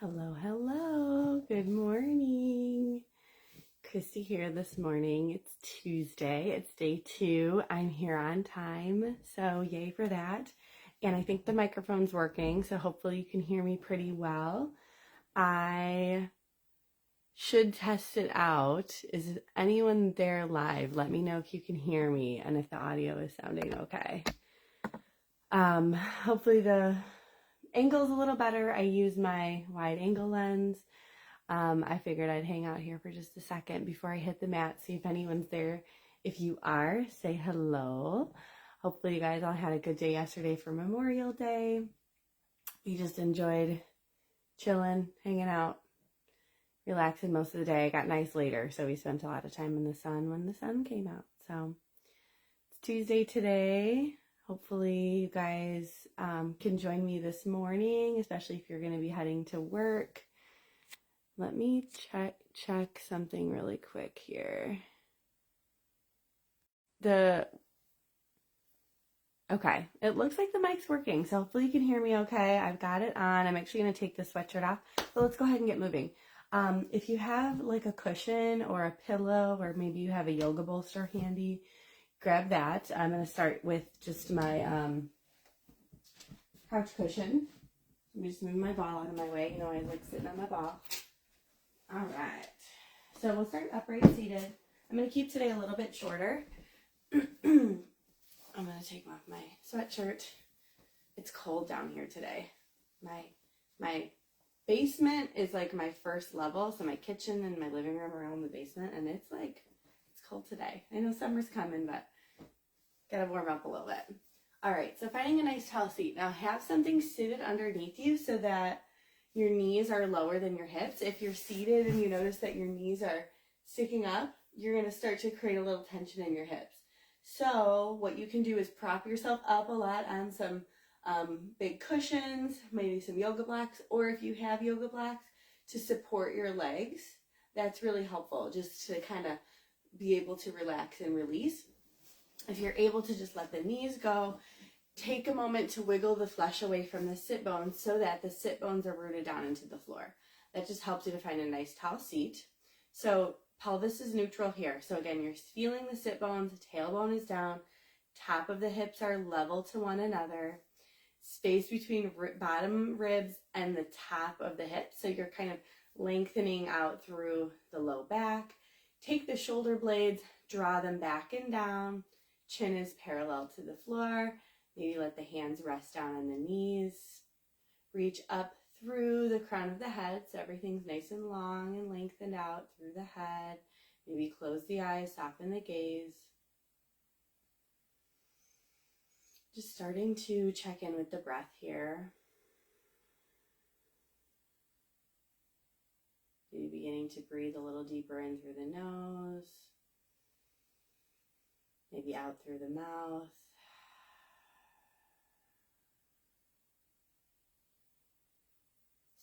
Hello, hello. Good morning. Christie here this morning. It's Tuesday. It's day 2. I'm here on time, so yay for that. And I think the microphone's working, so hopefully you can hear me pretty well. I should test it out. Is anyone there live? Let me know if you can hear me and if the audio is sounding okay. Hopefully the angle's a little better. I use my wide angle lens. I figured I'd hang out here for just a second before I hit the mat, see if anyone's there. If you are, say hello. Hopefully you guys all had a good day yesterday for Memorial Day. We just enjoyed chilling, hanging out, relaxing most of the day. It got nice later, so we spent a lot of time in the sun when the sun came out. So it's Tuesday today. Hopefully you guys can join me this morning, especially if you're going to be heading to work. Let me check something really quick here. Okay, it looks like the mic's working, so hopefully you can hear me okay. I've got it on. I'm actually going to take this sweatshirt off, but let's go ahead and get moving. If you have like a cushion or a pillow, or maybe you have a yoga bolster handy, grab that. I'm going to start with just my couch cushion. Let me just move my ball out of my way. You know, I like sitting on my ball. All right. So we'll start upright seated. I'm going to keep today a little bit shorter. I'm going to take off my sweatshirt. It's cold down here today. My basement is like my first level. So my kitchen and my living room are all in the basement. And it's cold today. I know summer's coming, but gotta warm up a little bit. All right, so finding a nice tall seat. Now have something seated underneath you so that your knees are lower than your hips. If you're seated and you notice that your knees are sticking up, you're gonna start to create a little tension in your hips. So what you can do is prop yourself up a lot on some big cushions, maybe some yoga blocks, or if you have yoga blocks to support your legs, that's really helpful just to kind of be able to relax and release. If you're able to just let the knees go, take a moment to wiggle the flesh away from the sit bones so that the sit bones are rooted down into the floor. That just helps you to find a nice tall seat. So pelvis is neutral here. So again, you're feeling the sit bones, the tailbone is down, top of the hips are level to one another, space between bottom ribs and the top of the hips. So you're kind of lengthening out through the low back. Take the shoulder blades, draw them back and down. Chin is parallel to the floor. Maybe let the hands rest down on the knees. Reach up through the crown of the head so everything's nice and long and lengthened out through the head. Maybe close the eyes, soften the gaze. Just starting to check in with the breath here. Maybe beginning to breathe a little deeper in through the nose. Maybe out through the mouth.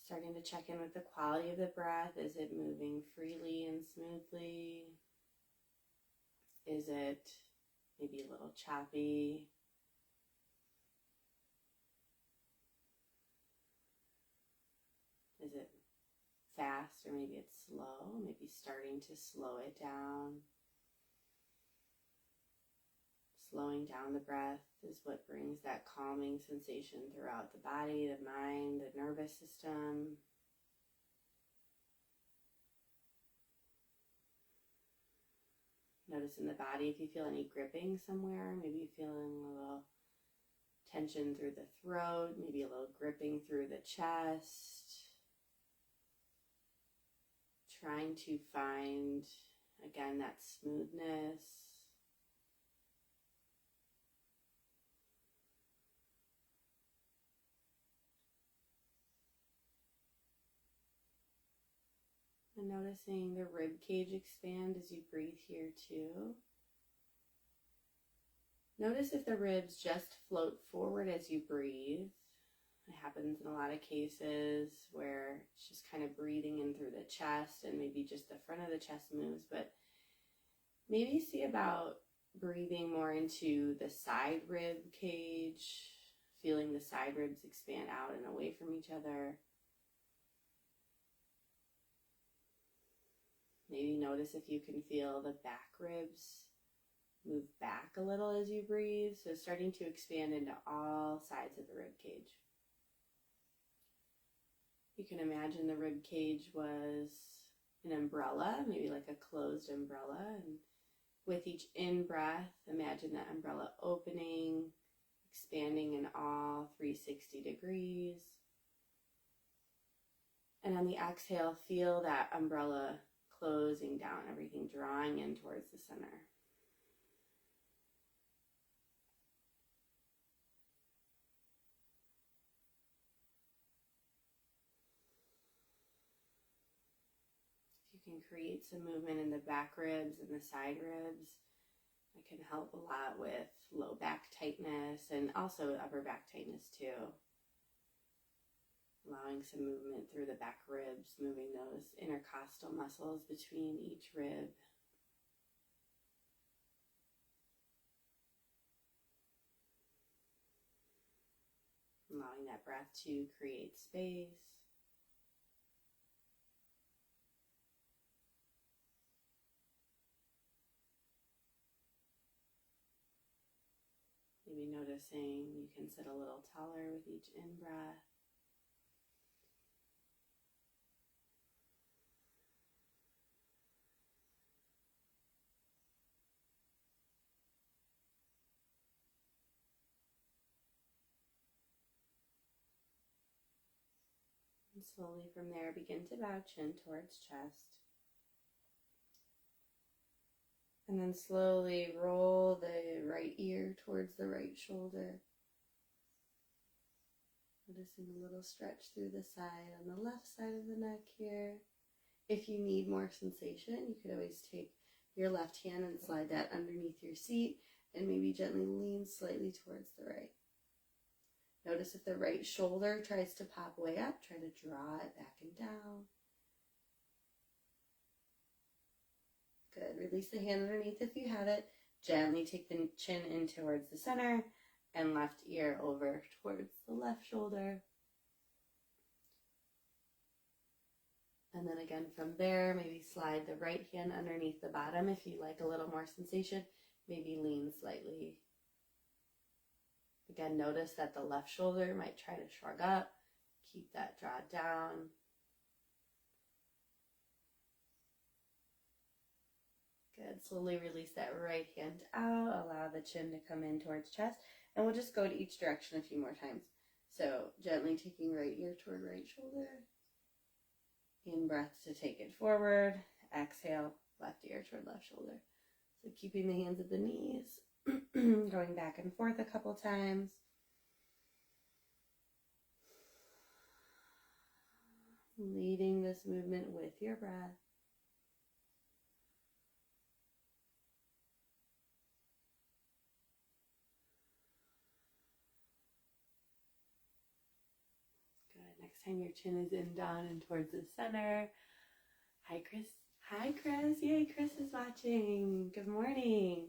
Starting to check in with the quality of the breath. Is it moving freely and smoothly? Is it maybe a little choppy? Is it fast, or maybe it's slow? Maybe starting to slow it down. Slowing down the breath is what brings that calming sensation throughout the body, the mind, the nervous system. Notice in the body if you feel any gripping somewhere. Maybe you're feeling a little tension through the throat, maybe a little gripping through the chest. Trying to find, again, that smoothness. And noticing the rib cage expand as you breathe here too. Notice if the ribs just float forward as you breathe. It happens in a lot of cases where it's just kind of breathing in through the chest and maybe just the front of the chest moves, but maybe see about breathing more into the side rib cage, feeling the side ribs expand out and away from each other. Maybe notice if you can feel the back ribs move back a little as you breathe. So starting to expand into all sides of the rib cage. You can imagine the rib cage was an umbrella, maybe like a closed umbrella. And with each in-breath, imagine that umbrella opening, expanding in all 360 degrees. And on the exhale, feel that umbrella closing down, everything drawing in towards the center. If you can create some movement in the back ribs and the side ribs, that can help a lot with low back tightness and also upper back tightness too. Allowing some movement through the back ribs, moving those intercostal muscles between each rib. Allowing that breath to create space. Maybe noticing you can sit a little taller with each in-breath. And slowly from there, begin to bow chin towards chest. And then slowly roll the right ear towards the right shoulder. Noticing a little stretch through the side on the left side of the neck here. If you need more sensation, you could always take your left hand and slide that underneath your seat and maybe gently lean slightly towards the right. Notice if the right shoulder tries to pop way up, try to draw it back and down. Good. Release the hand underneath if you have it. Gently take the chin in towards the center and left ear over towards the left shoulder. And then again from there, maybe slide the right hand underneath the bottom if you like a little more sensation. Maybe lean slightly. Again, notice that the left shoulder might try to shrug up. Keep that draw down. Good. Slowly release that right hand out. Allow the chin to come in towards chest. And we'll just go to each direction a few more times. So gently taking right ear toward right shoulder. In breath to take it forward. Exhale, left ear toward left shoulder. So keeping the hands at the knees. Going back and forth a couple times. Leading this movement with your breath. Good. Next time your chin is in, down, and towards the center. Hi, Chris. Hi, Chris. Yay, Chris is watching. Good morning.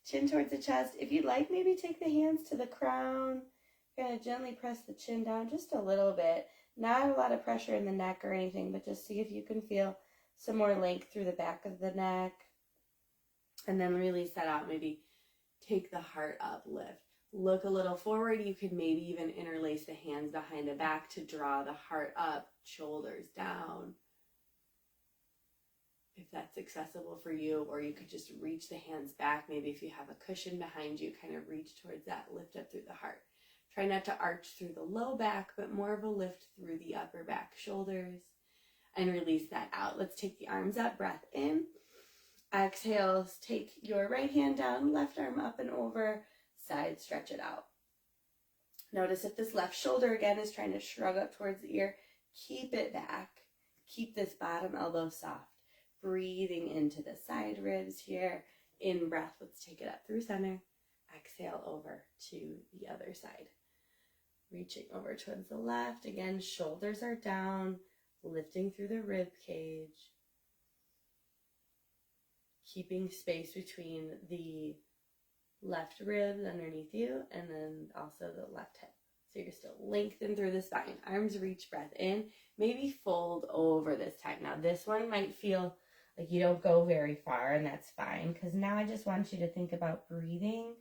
Chin towards the chest. If you'd like, maybe take the hands to the crown. You're going to gently press the chin down just a little bit. Not a lot of pressure in the neck or anything, but just see if you can feel some more length through the back of the neck. And then release that out. Maybe take the heart up, lift. Look a little forward. You could maybe even interlace the hands behind the back to draw the heart up, shoulders down. If that's accessible for you, or you could just reach the hands back. Maybe if you have a cushion behind you, kind of reach towards that, lift up through the heart. Try not to arch through the low back, but more of a lift through the upper back shoulders, and release that out. Let's take the arms up, breath in. Exhale, take your right hand down, left arm up and over, side stretch it out. Notice if this left shoulder again is trying to shrug up towards the ear, keep it back. Keep this bottom elbow soft. Breathing into the side ribs here. In breath, let's take it up through center. Exhale over to the other side. Reaching over towards the left. Again, shoulders are down, lifting through the rib cage. Keeping space between the left ribs underneath you and then also the left hip. So you're still lengthened through the spine. Arms reach, breath in. Maybe fold over this time. Now this one might feel Like you don't go very far, and that's fine, because now I just want you to think about breathing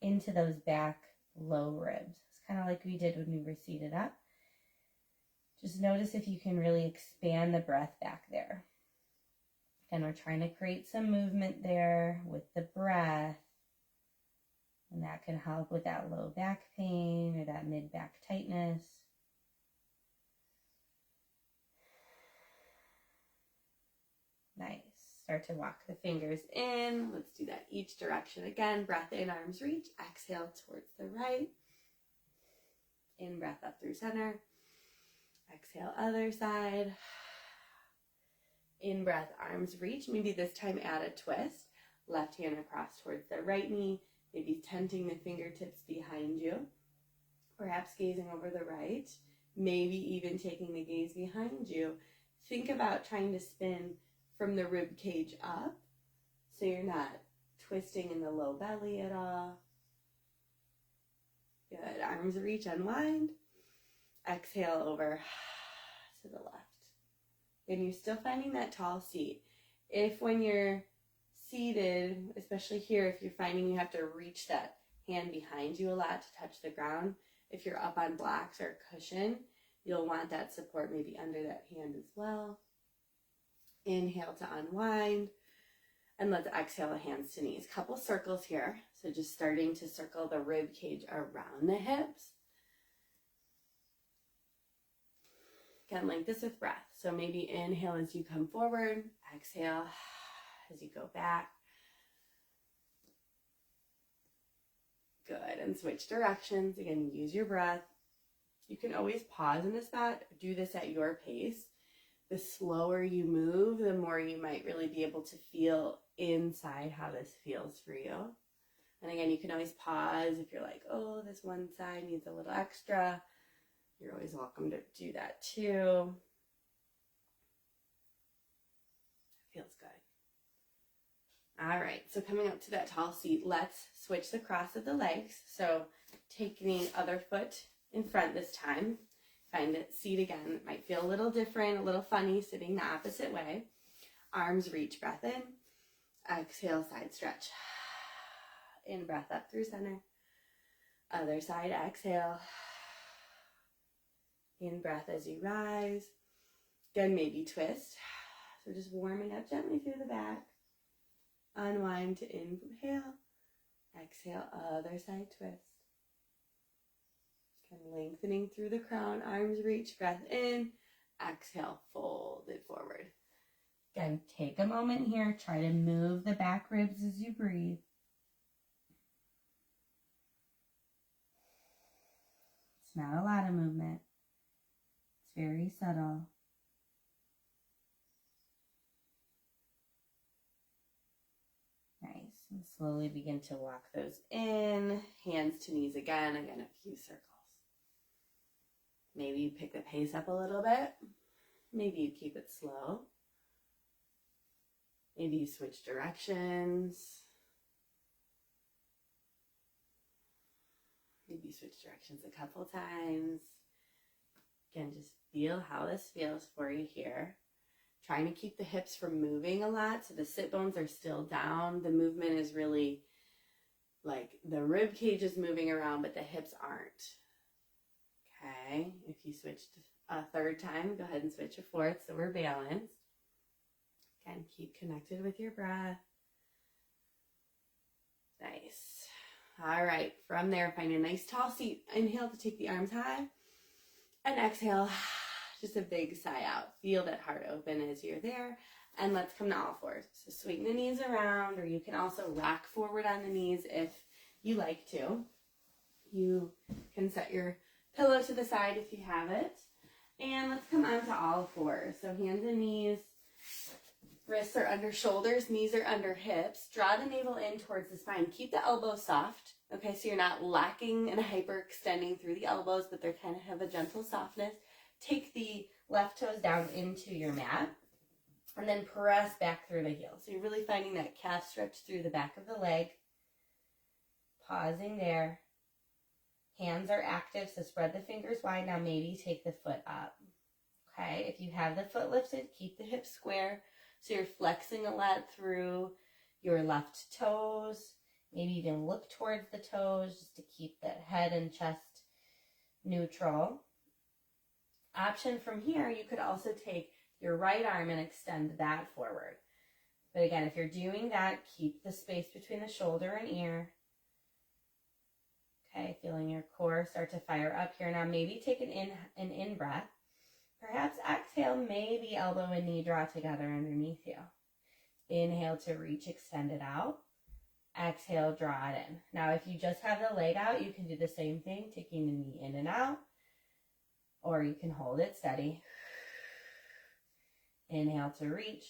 into those back low ribs. It's kind of like we did when we were seated up. Just notice if you can really expand the breath back there. And we're trying to create some movement there with the breath. And that can help with that low back pain or that mid-back tightness. Nice. Start to walk the fingers in. Let's do that each direction again. Breath in, arms reach. Exhale towards the right. In, breath up through center. Exhale, other side. In, breath, arms reach. Maybe this time add a twist. Left hand across towards the right knee. Maybe tenting the fingertips behind you. Perhaps gazing over the right. Maybe even taking the gaze behind you. Think about trying to spin from the rib cage up, so you're not twisting in the low belly at all. Good. Arms reach, unwind. Exhale over to the left. And you're still finding that tall seat. If when you're seated, especially here, if you're finding you have to reach that hand behind you a lot to touch the ground, if you're up on blocks or cushion, you'll want that support maybe under that hand as well. Inhale to unwind, and let's exhale the hands to knees. Couple circles here. So just starting to circle the rib cage around the hips. Again, link this with breath. So maybe inhale as you come forward, exhale as you go back. Good, and switch directions. Again, use your breath. You can always pause in a spot. Do this at your pace. The slower you move, the more you might really be able to feel inside how this feels for you. And again, you can always pause if you're like, oh, this one side needs a little extra. You're always welcome to do that too. Feels good. All right, so coming up to that tall seat, let's switch the cross of the legs. So taking the other foot in front this time. Find it, seat again. It might feel a little different, a little funny sitting the opposite way. Arms reach, breath in. Exhale, side stretch. In, breath up through center. Other side, exhale. In, breath as you rise. Again, maybe twist. So just warming up gently through the back. Unwind to inhale. Exhale, other side twist. And lengthening through the crown, arms reach, breath in, exhale, fold it forward. Again, take a moment here, try to move the back ribs as you breathe. It's not a lot of movement. It's very subtle. Nice, and slowly begin to walk those in, hands to knees again, a few circles. Maybe you pick the pace up a little bit. Maybe you keep it slow. Maybe you switch directions. Maybe you switch directions a couple times. Again, just feel how this feels for you here. Trying to keep the hips from moving a lot, so the sit bones are still down. The movement is really like the rib cage is moving around, but the hips aren't. Okay, if you switched a third time, go ahead and switch a fourth so we're balanced. Again, keep connected with your breath. Nice. All right, from there, find a nice tall seat. Inhale to take the arms high, and exhale, just a big sigh out. Feel that heart open as you're there, and let's come to all fours. So swing the knees around, or you can also rock forward on the knees if you like to. You can set your pillow to the side if you have it. And let's come on to all fours. So hands and knees, wrists are under shoulders, knees are under hips. Draw the navel in towards the spine. Keep the elbows soft. Okay, so you're not locking and hyperextending through the elbows, but they kind of have a gentle softness. Take the left toes down into your mat and then press back through the heel. So you're really finding that calf stretch through the back of the leg. Pausing there. Hands are active, so spread the fingers wide. Now maybe take the foot up. Okay, if you have the foot lifted, keep the hips square. So you're flexing a lot through your left toes. Maybe even look towards the toes just to keep that head and chest neutral. Option from here, you could also take your right arm and extend that forward. But again, if you're doing that, keep the space between the shoulder and ear. Okay, feeling your core start to fire up here. Now maybe take an in breath. Perhaps exhale, maybe elbow and knee draw together underneath you. Inhale to reach, extend it out. Exhale, draw it in. Now if you just have the leg out, you can do the same thing, taking the knee in and out. Or you can hold it steady. Inhale to reach.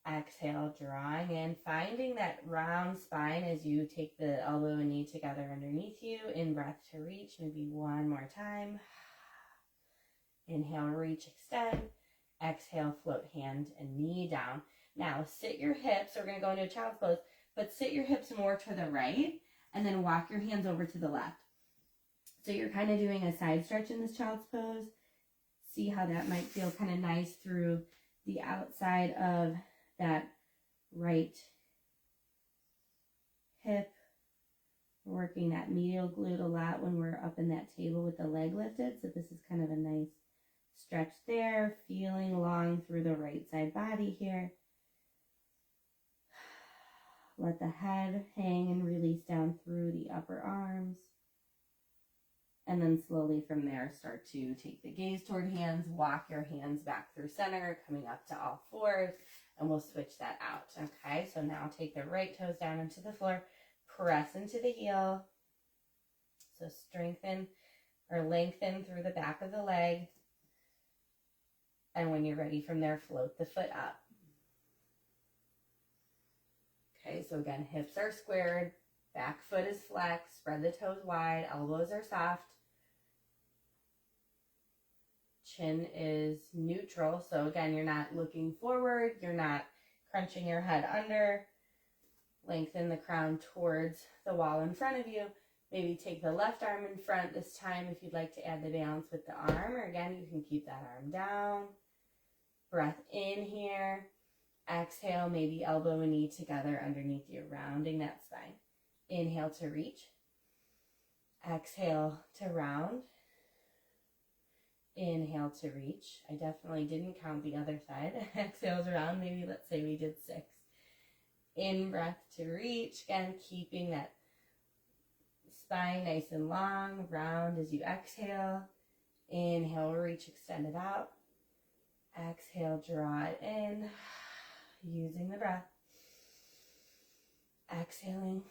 Exhale, drawing in, finding that round spine as you take the elbow and knee together underneath you. In breath to reach, maybe one more time. Inhale, reach, extend. Exhale, float hand and knee down. Now sit your hips, we're gonna go into a child's pose, but sit your hips more to the right and then walk your hands over to the left. So you're kind of doing a side stretch in this child's pose. See how that might feel kind of nice through the outside of that right hip. We're working that medial glute a lot when we're up in that table with the leg lifted. So this is kind of a nice stretch there, feeling long through the right side body here. Let the head hang and release down through the upper arms. And then slowly from there, start to take the gaze toward hands, walk your hands back through center, coming up to all fours, and we'll switch that out. Okay, so now take the right toes down into the floor, press into the heel. So strengthen or lengthen through the back of the leg. And when you're ready from there, float the foot up. Okay, so again, hips are squared, back foot is flexed, spread the toes wide, elbows are soft. Chin is neutral, so again, you're not looking forward, you're not crunching your head under. Lengthen the crown towards the wall in front of you. Maybe take the left arm in front this time if you'd like to add the balance with the arm, or again, you can keep that arm down. Breath in here. Exhale, maybe elbow and knee together underneath you, rounding that spine. Inhale to reach. Exhale to round. Inhale to reach. I definitely didn't count the other side. Exhale to round. Maybe let's say we did 6. In breath to reach. Again, keeping that spine nice and long. Round as you exhale. Inhale, reach, extend it out. Exhale, draw it in. Using the breath. Exhaling.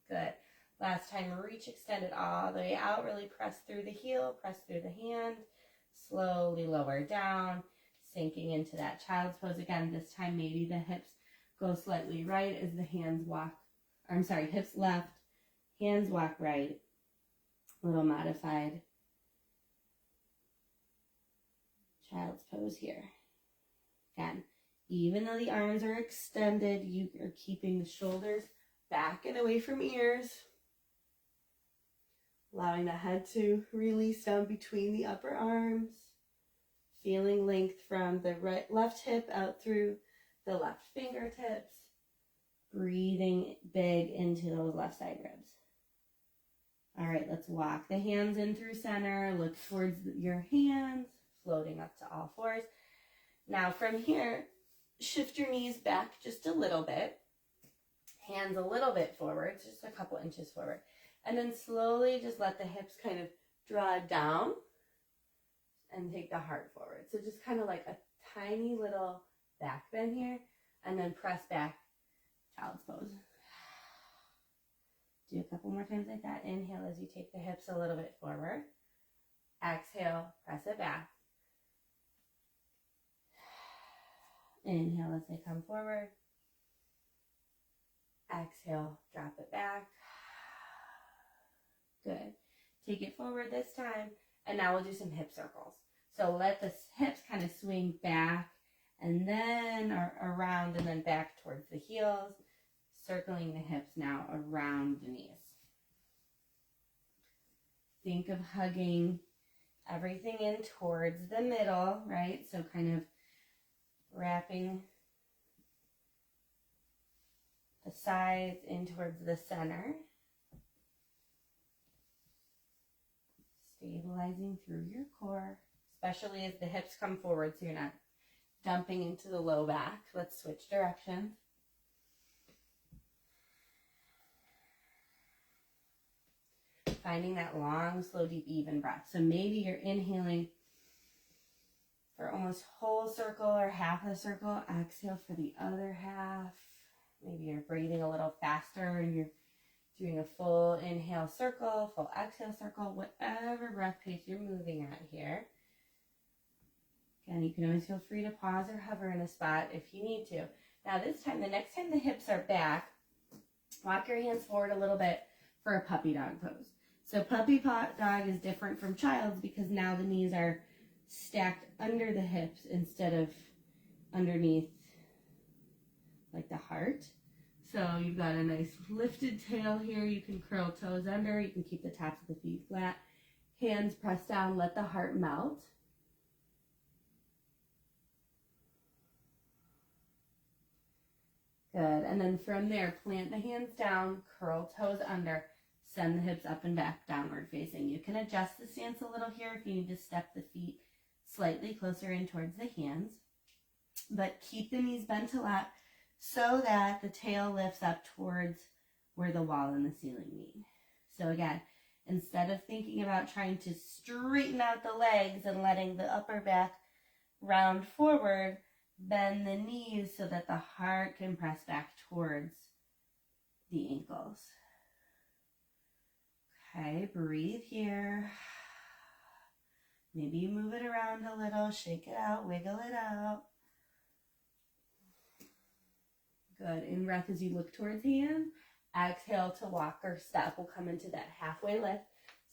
Good. Last time, reach, extend it all the way out. Really press through the heel, press through the hand. Slowly lower down, sinking into that child's pose. Again, this time maybe the hips go slightly right as the hands walk. Hips left, hands walk right. Little modified child's pose here. Again, even though the arms are extended, you are keeping the shoulders back and away from ears. Allowing the head to release down between the upper arms. Feeling length from the left hip out through the left fingertips. Breathing big into those left side ribs. All right, let's walk the hands in through center. Look towards your hands, floating up to all fours. Now from here, shift your knees back just a little bit. Hands a little bit forward, just a couple inches forward. And then slowly just let the hips kind of draw down and take the heart forward. So just kind of like a tiny little back bend here, and then press back, child's pose. Do a couple more times like that. Inhale as you take the hips a little bit forward. Exhale, press it back. Inhale as they come forward. Exhale, drop it back. Good. Take it forward this time, and now we'll do some hip circles. So let the hips kind of swing back and then around and then back towards the heels, circling the hips now around the knees. Think of hugging everything in towards the middle, right? So kind of wrapping the sides in towards the center. Stabilizing through your core, especially as the hips come forward so you're not dumping into the low back. Let's switch directions. Finding that long, slow, deep, even breath. So maybe you're inhaling for almost whole circle or half a circle. Exhale for the other half. Maybe you're breathing a little faster and you're doing a full inhale circle, full exhale circle, whatever breath pace you're moving at here. Again, you can always feel free to pause or hover in a spot if you need to. Now this time, the next time the hips are back, walk your hands forward a little bit for a puppy dog pose. So puppy dog is different from child's because now the knees are stacked under the hips instead of underneath like the heart. So you've got a nice lifted tail here. You can curl toes under. You can keep the tops of the feet flat. Hands press down. Let the heart melt. Good. And then from there, plant the hands down, curl toes under, send the hips up and back, downward facing. You can adjust the stance a little here if you need to step the feet slightly closer in towards the hands. But keep the knees bent a lot, so that the tail lifts up towards where the wall and the ceiling meet. So again, instead of thinking about trying to straighten out the legs and letting the upper back round forward, bend the knees so that the heart can press back towards the ankles. Okay, breathe here. Maybe you move it around a little, shake it out, wiggle it out. Good. In breath as you look towards hands. Exhale to walk or step. We'll come into that halfway lift.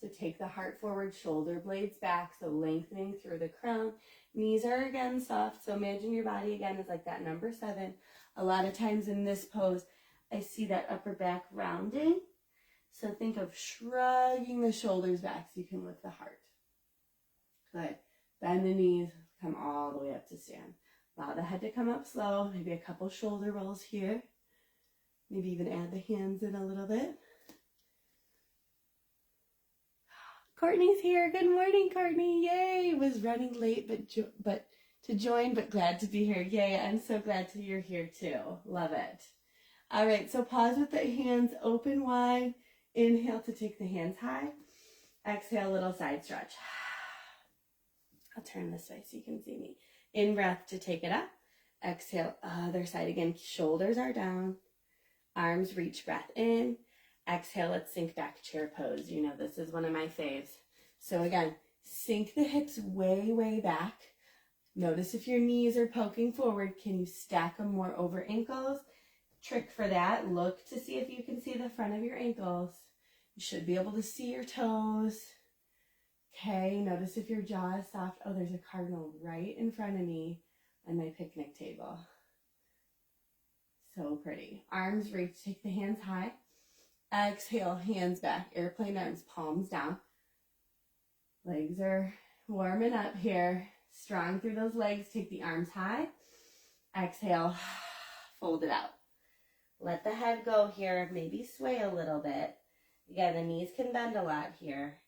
So take the heart forward, shoulder blades back. So lengthening through the crown. Knees are again soft. So imagine your body again is like that number 7. A lot of times in this pose, I see that upper back rounding. So think of shrugging the shoulders back so you can lift the heart. Good. Bend the knees. Come all the way up to stand. Allow the head to come up slow, maybe a couple shoulder rolls here. Maybe even add the hands in a little bit. Courtney's here. Good morning, Courtney. Yay. Was running late but to join, but glad to be here. Yay. I'm so glad you're here too. Love it. All right. So pause with the hands open wide. Inhale to take the hands high. Exhale, little side stretch. I'll turn this way so you can see me. In breath to take it up. Exhale, other side again. Shoulders are down. Arms reach, breath in. Exhale, let's sink back, chair pose. You know, this is one of my faves. So again, sink the hips way, way back. Notice if your knees are poking forward, can you stack them more over ankles? Trick for that, look to see if you can see the front of your ankles. You should be able to see your toes. Okay, notice if your jaw is soft. Oh, there's a cardinal right in front of me on my picnic table. So pretty. Arms reach, take the hands high. Exhale, hands back, airplane arms, palms down. Legs are warming up here. Strong through those legs, take the arms high. Exhale, fold it out. Let the head go here, maybe sway a little bit. Again, the knees can bend a lot here.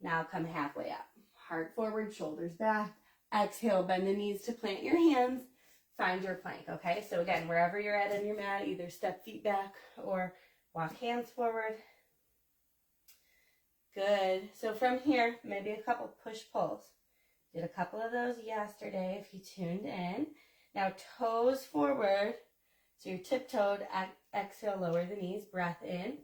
Now come halfway up. Heart forward, shoulders back. Exhale, bend the knees to plant your hands. Find your plank, okay? So again, wherever you're at on your mat, either step feet back or walk hands forward. Good. So from here, maybe a couple push-pulls. Did a couple of those yesterday if you tuned in. Now toes forward. So you're tiptoed. Exhale, lower the knees. Breath in.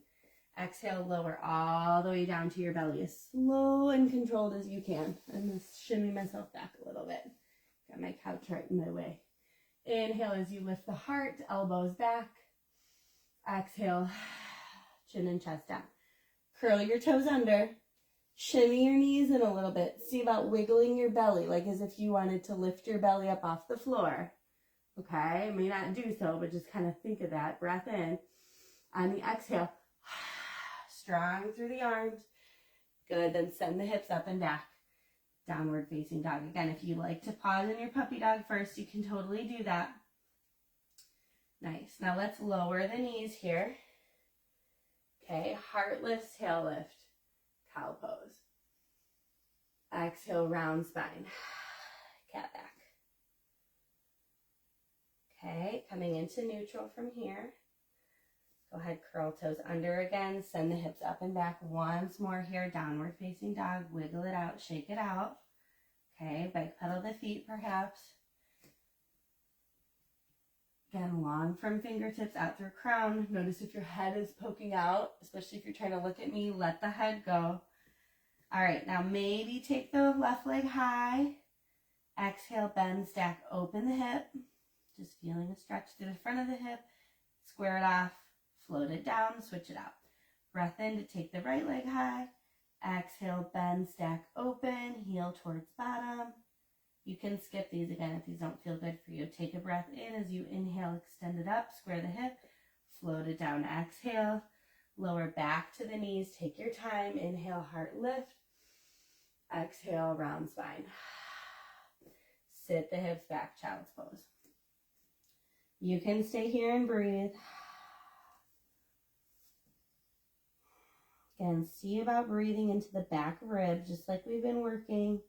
Exhale, lower all the way down to your belly as slow and controlled as you can. I'm going to shimmy myself back a little bit. Got my couch right in my way. Inhale as you lift the heart, elbows back. Exhale, chin and chest down. Curl your toes under. Shimmy your knees in a little bit. See about wiggling your belly, like as if you wanted to lift your belly up off the floor. Okay, may not do so, but just kind of think of that. Breath in. On the exhale, strong through the arms. Good, then send the hips up and back. downward facing dog. Again, if you like to pause in your puppy dog first, you can totally do that. Nice. Now let's lower the knees here. Okay, heart lifts, tail lift, cow pose. Exhale, round spine, cat back. Okay, coming into neutral from here. Go ahead, curl toes under again, send the hips up and back once more here, downward facing dog, wiggle it out, shake it out. Okay, bike pedal the feet perhaps. Again, long from fingertips out through crown. Notice if your head is poking out, especially if you're trying to look at me, let the head go. All right, now maybe take the left leg high. Exhale, bend, stack, open the hip. Just feeling a stretch through the front of the hip. Square it off, float it down, switch it out. Breath in to take the right leg high. Exhale, bend, stack, open, heel towards bottom. You can skip these again if these don't feel good for you. Take a breath in as you inhale, extend it up, square the hip, float it down, exhale, lower back to the knees, take your time, inhale, heart lift, exhale, round spine. Sit the hips back, child's pose. You can stay here and breathe. Again, see about breathing into the back rib, just like we've been working.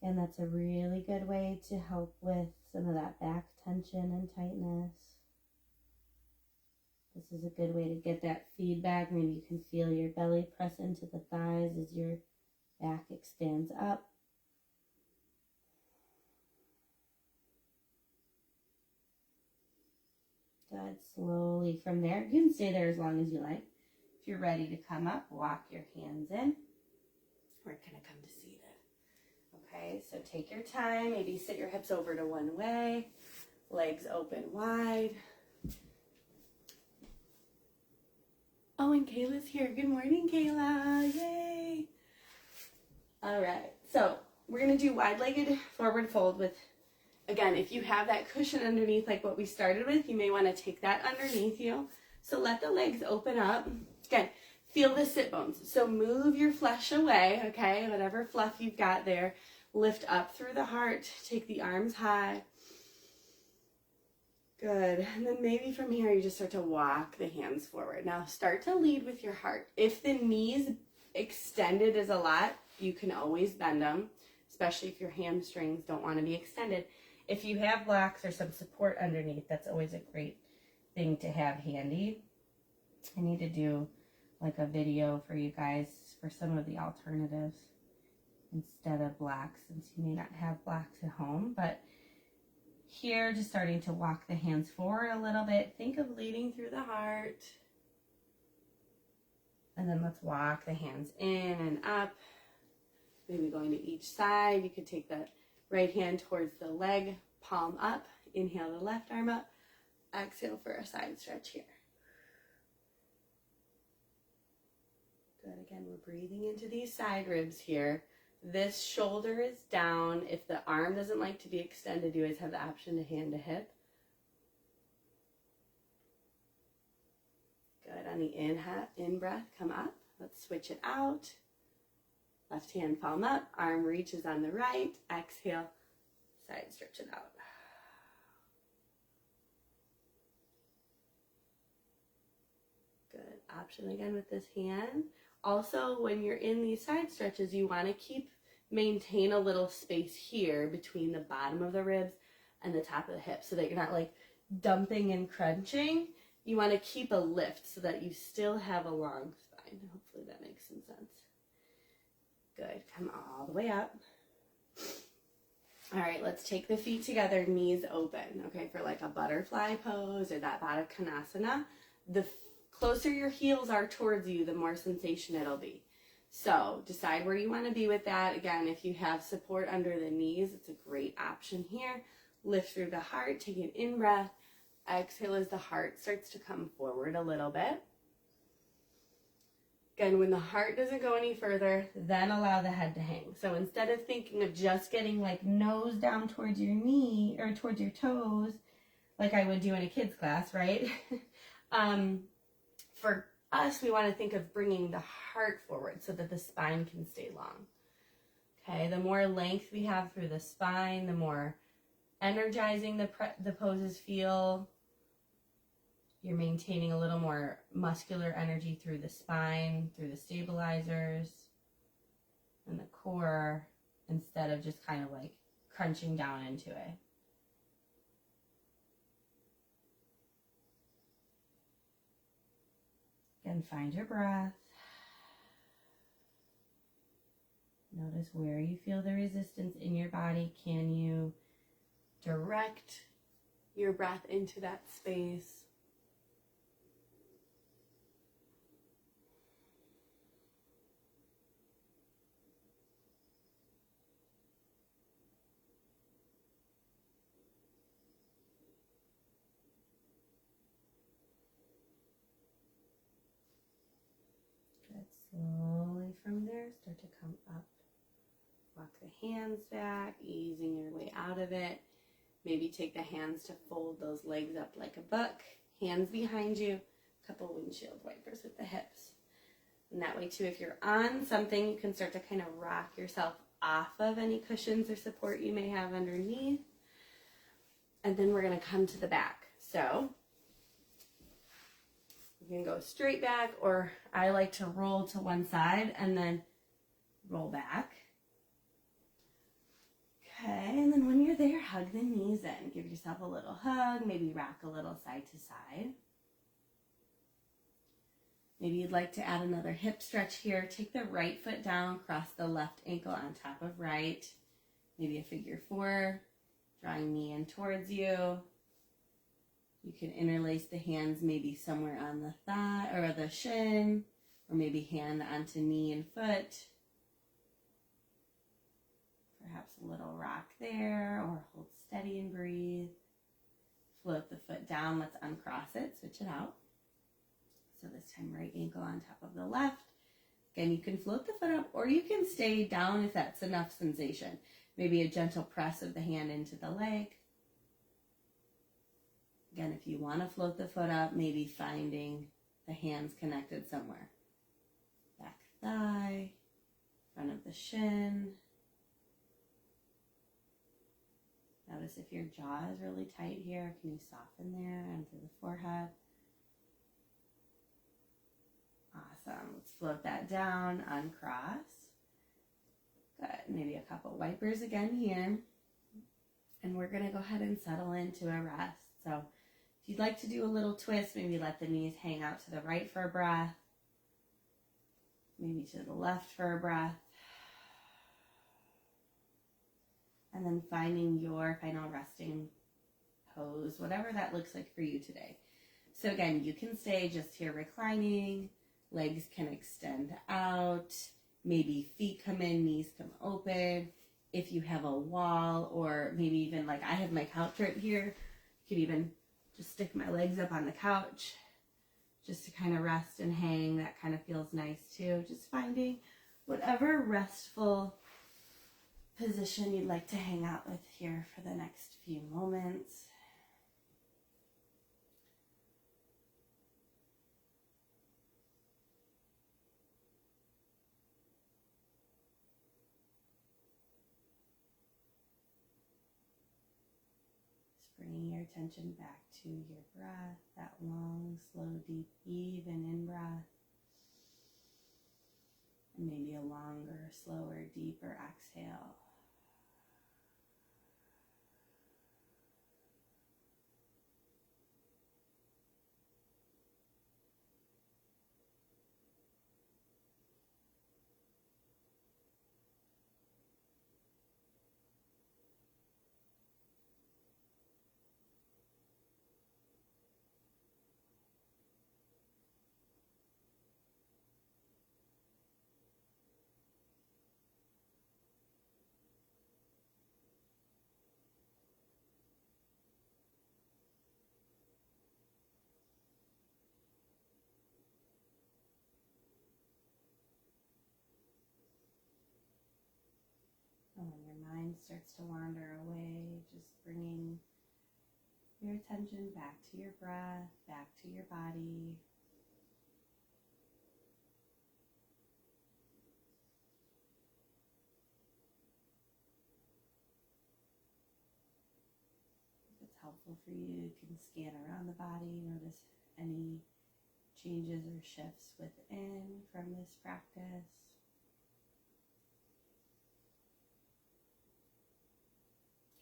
And that's a really good way to help with some of that back tension and tightness. This is a good way to get that feedback. Maybe you can feel your belly press into the thighs as your back extends up. Good. Slowly from there. You can stay there as long as you like. If you're ready to come up, walk your hands in. We're going to come to seated. Okay, so take your time. Maybe sit your hips over to one way. Legs open wide. Oh, and Kayla's here. Good morning, Kayla. Yay. All right, so we're going to do wide-legged forward fold with, again, if you have that cushion underneath like what we started with, you may want to take that underneath you. So let the legs open up. Again, feel the sit bones. So move your flesh away, okay? Whatever fluff you've got there. Lift up through the heart. Take the arms high. Good. And then maybe from here you just start to walk the hands forward. Now start to lead with your heart. If the knees extended is a lot, you can always bend them, especially if your hamstrings don't want to be extended. If you have blocks or some support underneath, that's always a great thing to have handy. I need to do like a video for you guys for some of the alternatives instead of blocks, since you may not have blocks at home. But here, just starting to walk the hands forward a little bit. Think of leading through the heart. And then let's walk the hands in and up. Maybe going to each side. You could take the right hand towards the leg, palm up. Inhale the left arm up. Exhale for a side stretch here. Good. Again, we're breathing into these side ribs here. This shoulder is down. If the arm doesn't like to be extended, you always have the option to hand to hip. Good. On the in breath, come up. Let's switch it out. Left hand palm up. Arm reaches on the right. Exhale. Side stretch it out. Good. Option again with this hand. Also, when you're in these side stretches, you want to maintain a little space here between the bottom of the ribs and the top of the hip so that you're not like dumping and crunching. You want to keep a lift so that you still have a long spine. Hopefully that makes some sense. Good. Come all the way up. All right, let's take the feet together, knees open, okay, for like a butterfly pose or that Baddha Konasana. The closer your heels are towards you, the more sensation it'll be. So decide where you want to be with that. Again, if you have support under the knees, it's a great option here. Lift through the heart, take an in breath. Exhale as the heart starts to come forward a little bit. Again, when the heart doesn't go any further, then allow the head to hang. So instead of thinking of just getting like nose down towards your knee or towards your toes, like I would do in a kid's class, right? For us, we want to think of bringing the heart forward so that the spine can stay long. Okay, the more length we have through the spine, the more energizing the poses feel. You're maintaining a little more muscular energy through the spine, through the stabilizers and the core, instead of just kind of like crunching down into it. Again, find your breath. Notice where you feel the resistance in your body. Can you direct your breath into that space? Good. Slowly from there, start to come up. Walk the hands back, easing your way out of it. Maybe take the hands to fold those legs up like a book. Hands behind you. A couple windshield wipers with the hips. And that way too, if you're on something, you can start to kind of rock yourself off of any cushions or support you may have underneath. And then we're going to come to the back. So you can go straight back, or I like to roll to one side and then roll back. Okay, and then when you're there, hug the knees in. Give yourself a little hug, maybe rock a little side to side. Maybe you'd like to add another hip stretch here. Take the right foot down, cross the left ankle on top of right. Maybe a figure four, drawing knee in towards you. You can interlace the hands maybe somewhere on the thigh or the shin, or maybe hand onto knee and foot. Perhaps a little rock there, or hold steady and breathe. Float the foot down. Let's uncross it, switch it out. So this time right ankle on top of the left. Again, you can float the foot up, or you can stay down if that's enough sensation. Maybe a gentle press of the hand into the leg. Again, if you want to float the foot up, maybe finding the hands connected somewhere. Back thigh, front of the shin. Notice if your jaw is really tight here, can you soften there and through the forehead? Awesome. Let's float that down, uncross. Good. Maybe a couple wipers again here. And we're going to go ahead and settle into a rest. So if you'd like to do a little twist, maybe let the knees hang out to the right for a breath. Maybe to the left for a breath. And then finding your final resting pose, whatever that looks like for you today. So again, you can stay just here reclining, legs can extend out, maybe feet come in, knees come open. If you have a wall, or maybe even like I have my couch right here, you could even just stick my legs up on the couch just to kind of rest and hang. That kind of feels nice too. Just finding whatever restful position you'd like to hang out with here for the next few moments. Just bringing your attention back to your breath, that long, slow, deep, even in-breath. And maybe a longer, slower, deeper exhale. And when your mind starts to wander away, just bringing your attention back to your breath, back to your body. helpful for you, you can scan around the body, notice any changes or shifts within from this practice.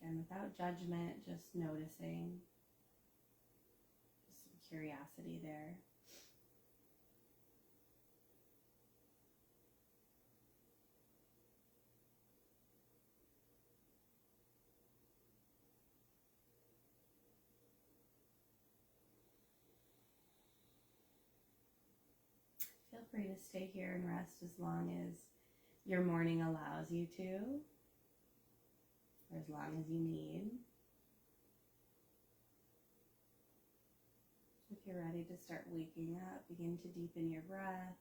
And without judgment, just noticing, just some curiosity there. Feel free to stay here and rest as long as your morning allows you to, or as long as you need. If you're ready to start waking up, begin to deepen your breath.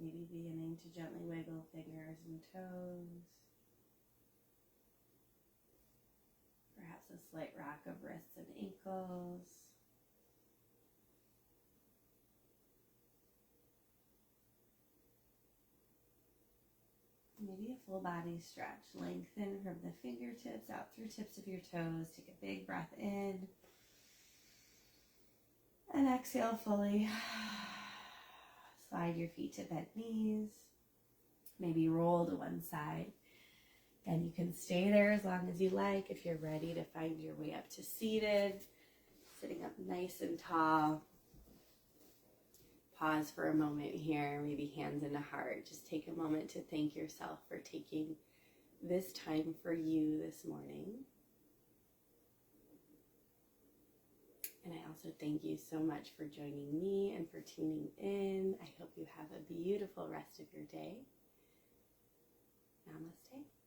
Maybe beginning to gently wiggle fingers and toes. Perhaps a slight rock of wrists and ankles. Maybe a full body stretch. Lengthen from the fingertips out through tips of your toes. Take a big breath in. And exhale fully. Slide your feet to bent knees. Maybe roll to one side. And you can stay there as long as you like. If you're ready to find your way up to seated, sitting up nice and tall. Pause for a moment here, maybe hands in the heart. Just take a moment to thank yourself for taking this time for you this morning. And I also thank you so much for joining me and for tuning in. I hope you have a beautiful rest of your day. Namaste.